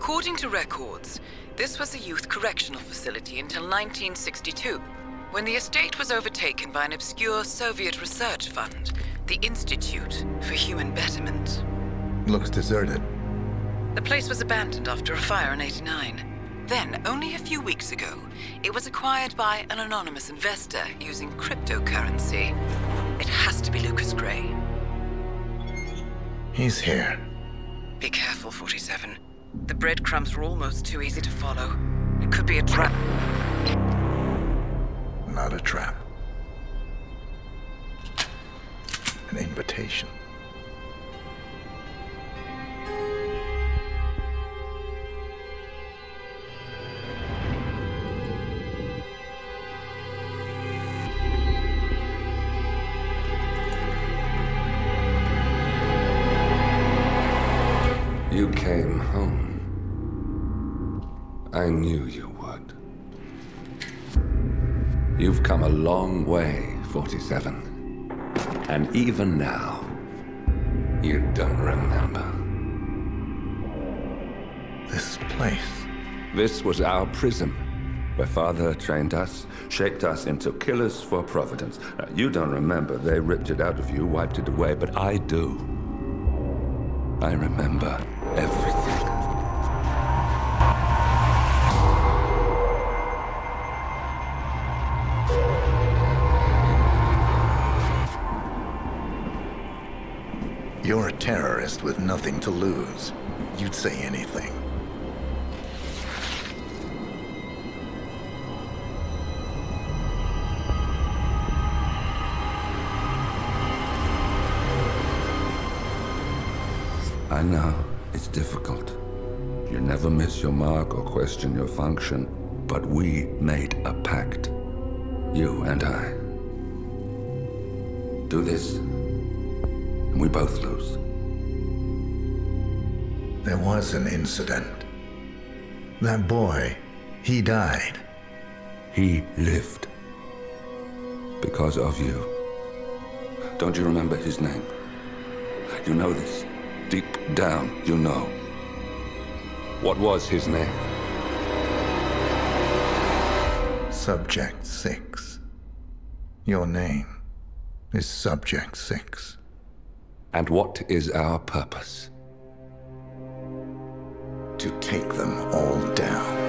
According to records, this was a youth correctional facility until 1962, when the estate was overtaken by an obscure Soviet research fund, the Institute for Human Betterment. Looks deserted. The place was abandoned after a fire in '89. Then, only a few weeks ago, it was acquired by an anonymous investor using cryptocurrency. It has to be Lucas Gray. He's here. Be careful, 47. The breadcrumbs were almost too easy to follow. It could be a trap. Not a trap. An invitation. You came home. I knew you would. You've come a long way, 47. And even now, you don't remember. This place. This was our prison, where Father trained us, shaped us into killers for Providence. Now, you don't remember. They ripped it out of you, wiped it away, but I do. I remember everything. You're a terrorist with nothing to lose. You'd say anything. I know, it's difficult. You never miss your mark or question your function, but we made a pact. You and I. Do this, and we both lose. There was an incident. That boy, he died. He lived. Because of you. Don't you remember his name? You know this. Deep down, you know. What was his name? Subject 6. Your name is Subject 6. And what is our purpose? To take them all down.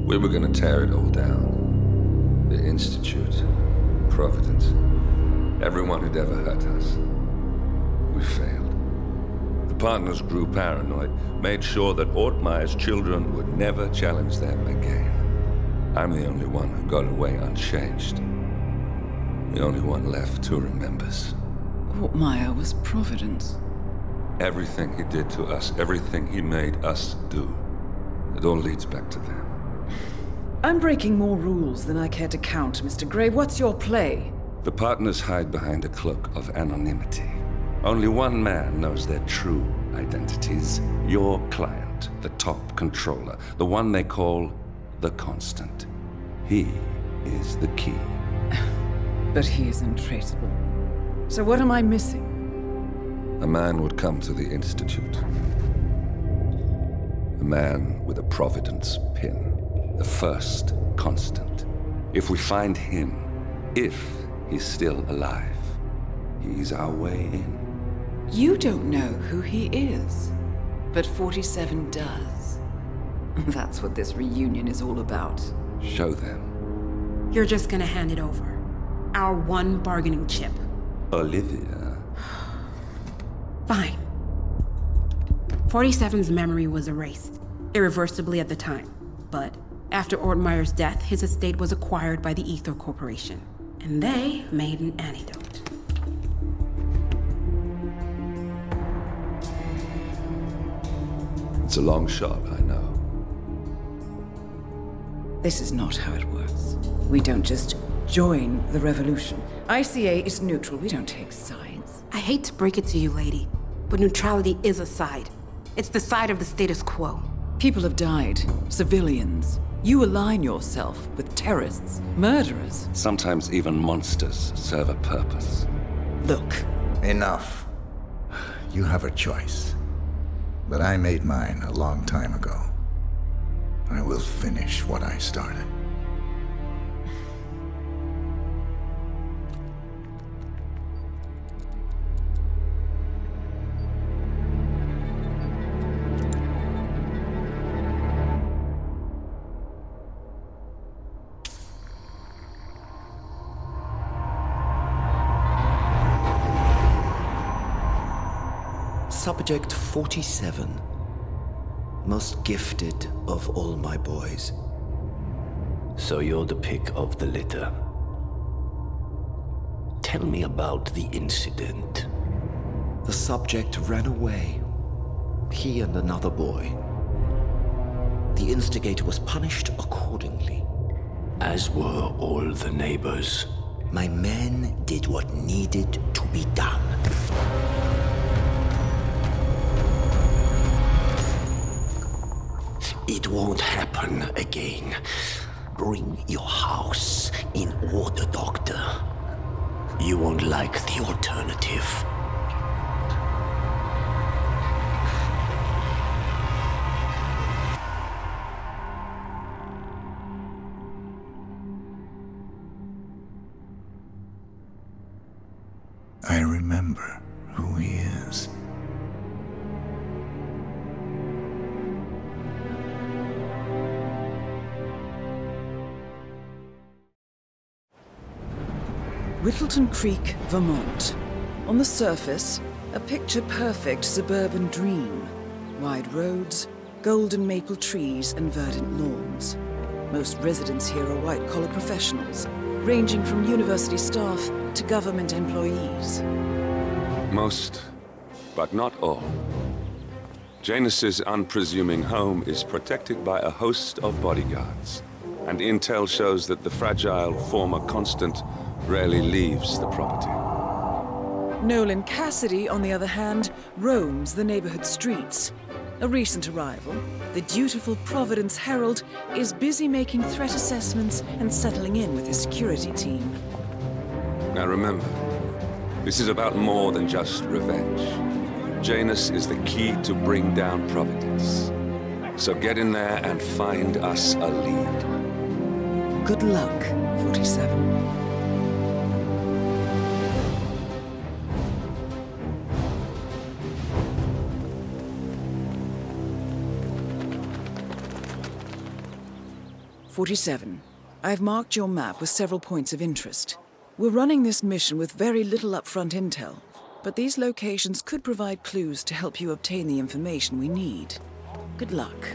We were gonna tear it all down. The Institute, Providence, everyone who'd ever hurt us. We failed. The partners grew paranoid, made sure that Ortmeyer's children would never challenge them again. I'm the only one who got away unchanged. The only one left who remembers. Ortmeyer was Providence. Everything he did to us, everything he made us do, it all leads back to them. I'm breaking more rules than I care to count, Mr. Gray. What's your play? The partners hide behind a cloak of anonymity. Only one man knows their true identities. Your client, the top controller, the one they call the Constant. He is the key. But he is untraceable. So what am I missing? A man would come to the Institute. A man with a Providence pin. The first Constant. If we find him, if he's still alive, he's our way in. You don't know who he is, but 47 does. That's what this reunion is all about. Show them. You're just gonna hand it over. Our one bargaining chip. Olivia. Fine. 47's memory was erased, irreversibly at the time. But after Ortmeyer's death, his estate was acquired by the Ether Corporation. And they made an antidote. It's a long shot, I know. This is not how it works. We don't just join the revolution. ICA is neutral. We don't take sides. I hate to break it to you, lady, but neutrality is a side. It's the side of the status quo. People have died. Civilians. You align yourself with terrorists, murderers. Sometimes even monsters serve a purpose. Look, Enough. You have a choice. But I made mine a long time ago. I will finish what I started. Subject 47. Most gifted of all my boys. So you're the pick of the litter. Tell me about the incident. The subject ran away. He and another boy. The instigator was punished accordingly. As were all the neighbors. My men did what needed to be done. It won't happen again. Bring your house in order, Doctor. You won't like the alternative. I remember who he is. Whittleton Creek, Vermont. On the surface, a picture-perfect suburban dream. Wide roads, golden maple trees, and verdant lawns. Most residents here are white-collar professionals, ranging from university staff to government employees. Most, but not all. Janus's unpresuming home is protected by a host of bodyguards, and intel shows that the fragile former constant rarely leaves the property. Nolan Cassidy, on the other hand, roams the neighborhood streets. A recent arrival, the dutiful Providence Herald is busy making threat assessments and settling in with his security team. Now remember, this is about more than just revenge. Janus is the key to bring down Providence. So get in there and find us a lead. Good luck, 47. I've marked your map with several points of interest. We're running this mission with very little upfront intel, but these locations could provide clues to help you obtain the information we need. Good luck.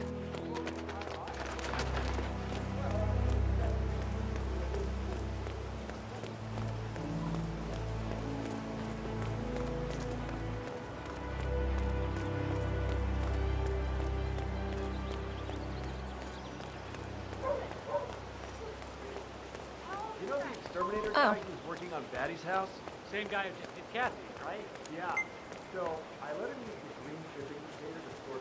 Exterminator guy who's working on Batty's house? Same guy who just did Kathy, right? Yeah. So I let him use the green shipping container to store.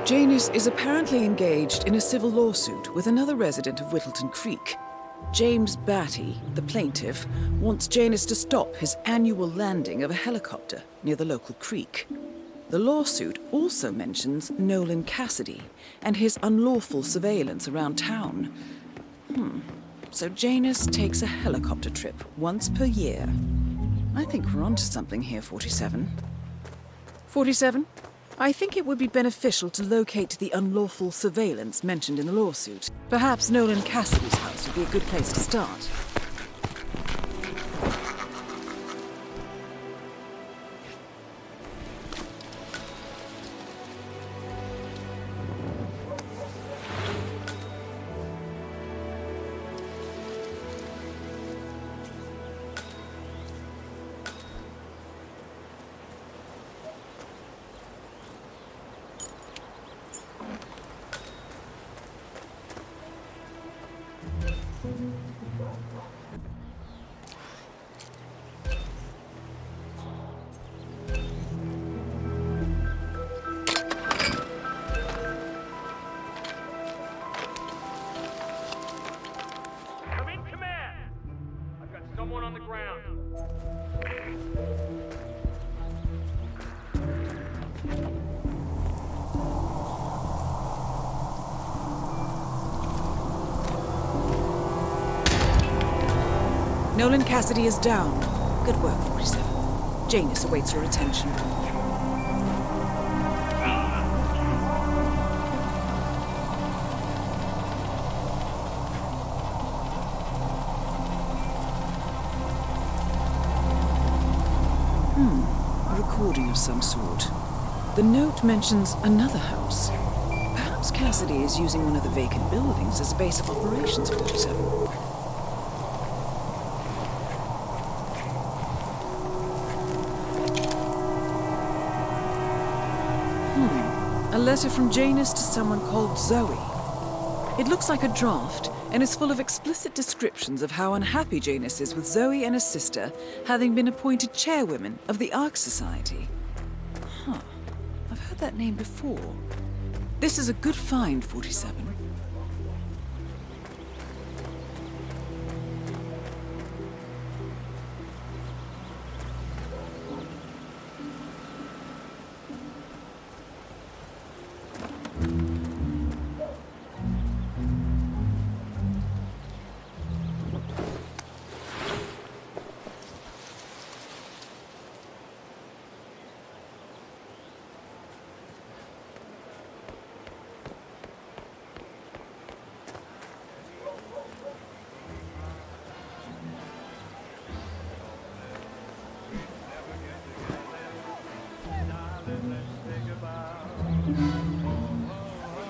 Janus is apparently engaged in a civil lawsuit with another resident of Whittleton Creek. James Batty, the plaintiff, wants Janus to stop his annual landing of a helicopter near the local creek. The lawsuit also mentions Nolan Cassidy and his unlawful surveillance around town. So Janus takes a helicopter trip once per year. I think we're onto something here, 47. 47? I think it would be beneficial to locate the unlawful surveillance mentioned in the lawsuit. Perhaps Nolan Cassidy's house would be a good place to start. Come in, command! I've got someone on the ground. Nolan Cassidy is down. Good work, 47. Janus awaits your attention. A recording of some sort. The note mentions another house. Perhaps Cassidy is using one of the vacant buildings as a base of operations, 47. A letter from Janus to someone called Zoe. It looks like a draft and is full of explicit descriptions of how unhappy Janus is with Zoe and her sister having been appointed chairwomen of the Ark Society. I've heard that name before. This is a good find, 47.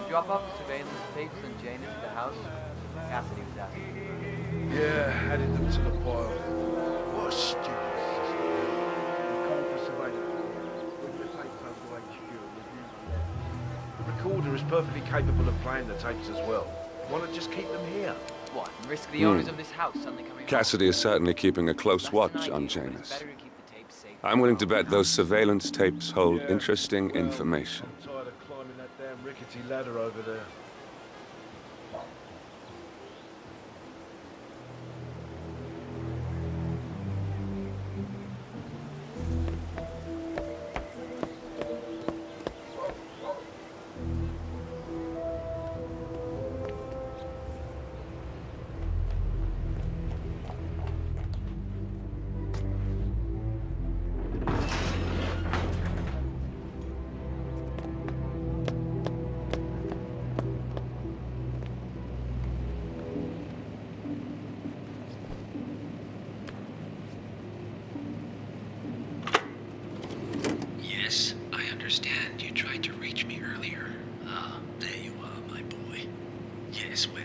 Drop off the surveillance tapes and Janus at the house. Cassidy was asking. Yeah, added them to the pile. What a stupid system. You can't for surveillance. Bring the tapes over to HQ and review them. The recorder is perfectly capable of playing the tapes as well. Why not just keep them here? What, and risk the owners of this house suddenly coming Cassidy is certainly keeping a close watch on Janus. I'm willing to bet those surveillance tapes hold interesting information. I'm tired of climbing that damn rickety ladder over there. Yes, I understand. You tried to reach me earlier. Ah, there you are, my boy. Yes, well,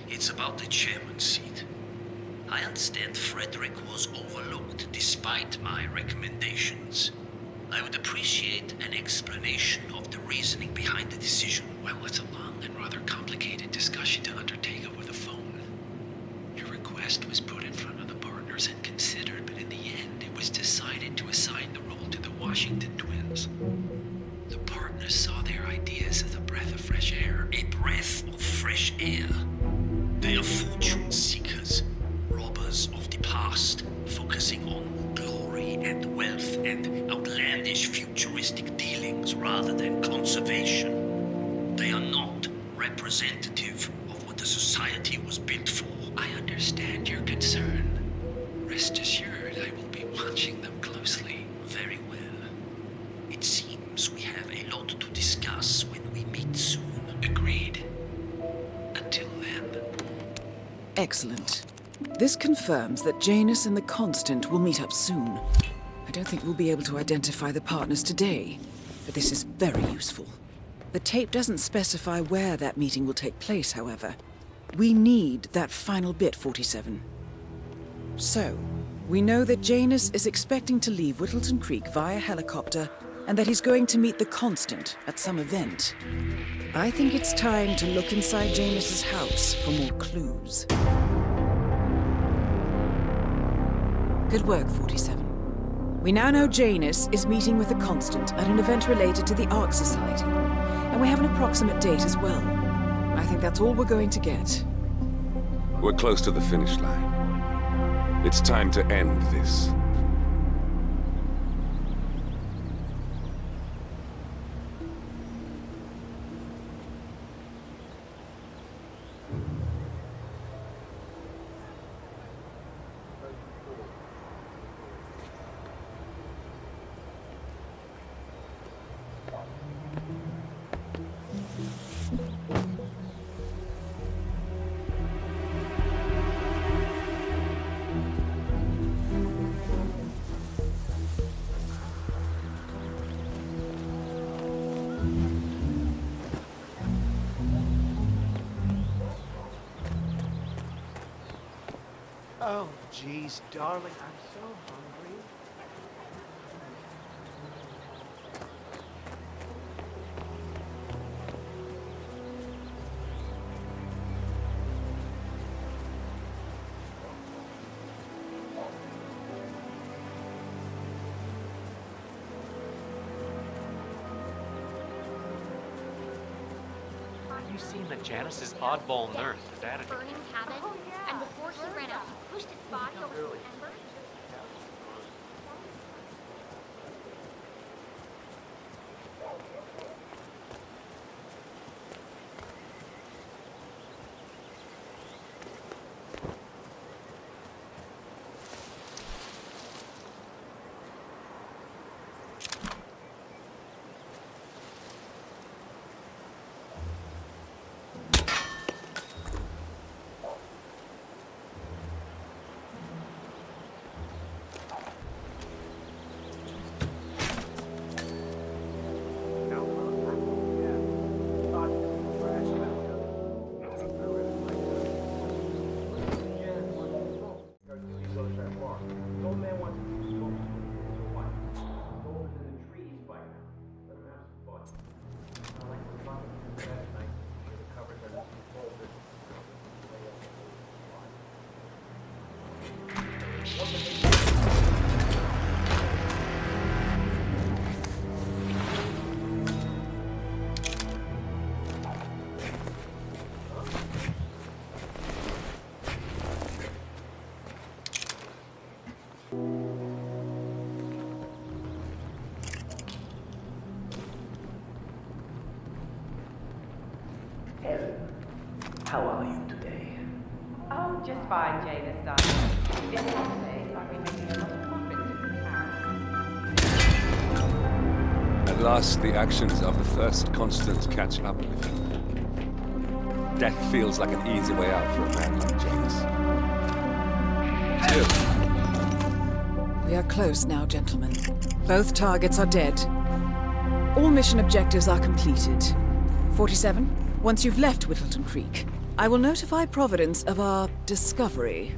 it's about the chairman's seat. I understand Frederick was overlooked despite my recommendations. I would appreciate an explanation of the reasoning behind the decision. Well, it's a long and rather complicated discussion to undertake over the phone. Your request was put in front of the partners and considered, but in the end, it was decided to assign the role to the Washington twins. The partners saw their ideas as breath of fresh air. They are fortune seekers, robbers of the past, focusing on glory and wealth and outlandish futuristic dealings rather than conservation. They are not representative of what the society was built for. I understand your concern. Rest assured, I will be watching them closely. Very well. It seems we have a lot to discuss when we meet soon. Agreed. Until then. Excellent. This confirms that Janus and the Constant will meet up soon. I don't think we'll be able to identify the partners today, but this is very useful. The tape doesn't specify where that meeting will take place, however. We need that final bit, 47. So, we know that Janus is expecting to leave Whittleton Creek via helicopter, and that he's going to meet the Constant at some event. I think it's time to look inside Janus's house for more clues. Good work, 47. We now know Janus is meeting with the Constant at an event related to the Ark Society, and we have an approximate date as well. I think that's all we're going to get. We're close to the finish line. It's time to end this. Oh, jeez, darling, I'm so hungry. You seen that Janus's oddball nurse is at it. Burning cabin, and before he ran out, he pushed his body over the embers. How are you today? Oh, just fine, Janus, darling. It's Saturday, so I've been making a lot of profits in town. At last, the actions of the first Constant catch up with him. Death feels like an easy way out for a man like Janus. We are close now, gentlemen. Both targets are dead. All mission objectives are completed. 47, once you've left Whittleton Creek, I will notify Providence of our discovery.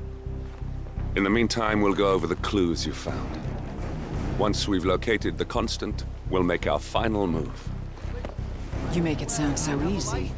In the meantime, we'll go over the clues you found. Once we've located the Constant, we'll make our final move. You make it sound so easy.